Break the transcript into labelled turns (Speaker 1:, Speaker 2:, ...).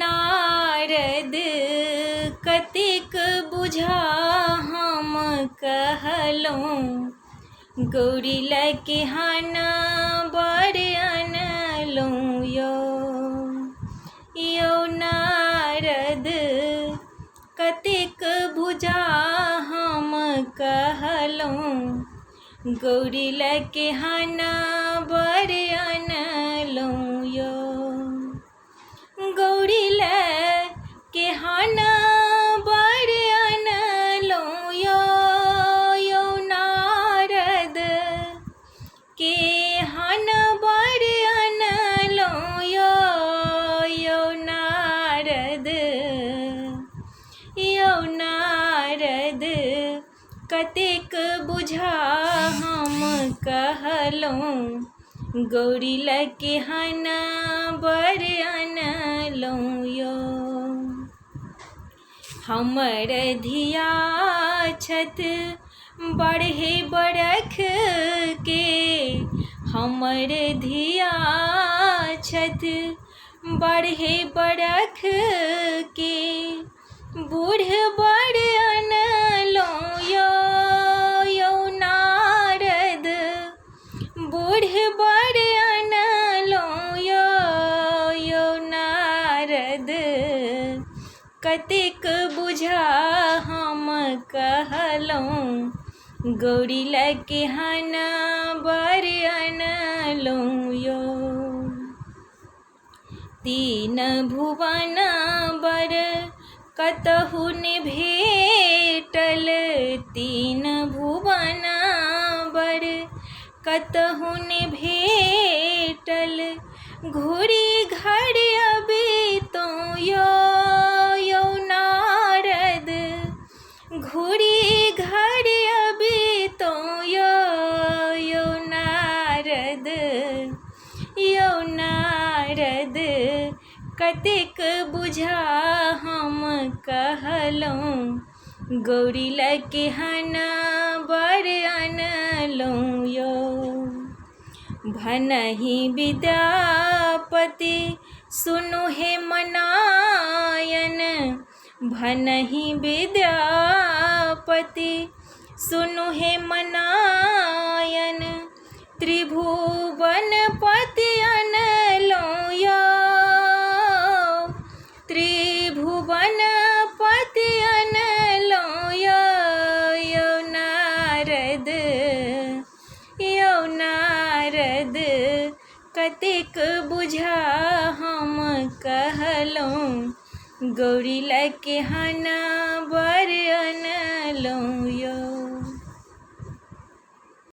Speaker 1: नारद कतेक बुझा हम कहलहुँ, गौरी लके हाना बर अनलहुँ यो नारद कतेक बुझा हम कहलहुँ, गौरी लके हाना बर अनलहुँ गौरी लके हाना बर अनलहुँ यो नारद के हाना बर अनलहुँ यो नारद कतेक बुझा हम कहलहुँ, गौरी लके हाना बर अनलहुँ हमर धिया छत बढ़े बरख के, हमर धिया छत बढ़े बरख के, बूढ़ बड़ अनलहुँ यो नारद बूढ़ बड़ अनलहुँ यो नारद कतेक बुझा हम कहलहुँ, गौरी लके हाना बर अनलहुँ तीन भुवन बर कतहु ने भेटल, तीन भुवन बर कतहु ने भेटल, घूरी घर अभी तो यो नारद घूरी घर अभी तो यो नारद कतेक बुझा हम कहलहुँ, गौरी लके हाना बर अनलहुँ भनहि विद्यापति सुनु हे मनायन, भनहि विद्यापति सुनु हे मनायन, त्रिभुवन पति अनलहुँ त्रिभुवन पति अनलहुँ यो नारद कतेक बुझा हम कहलहुँ, गौरी लके हाना बर अनलहुँ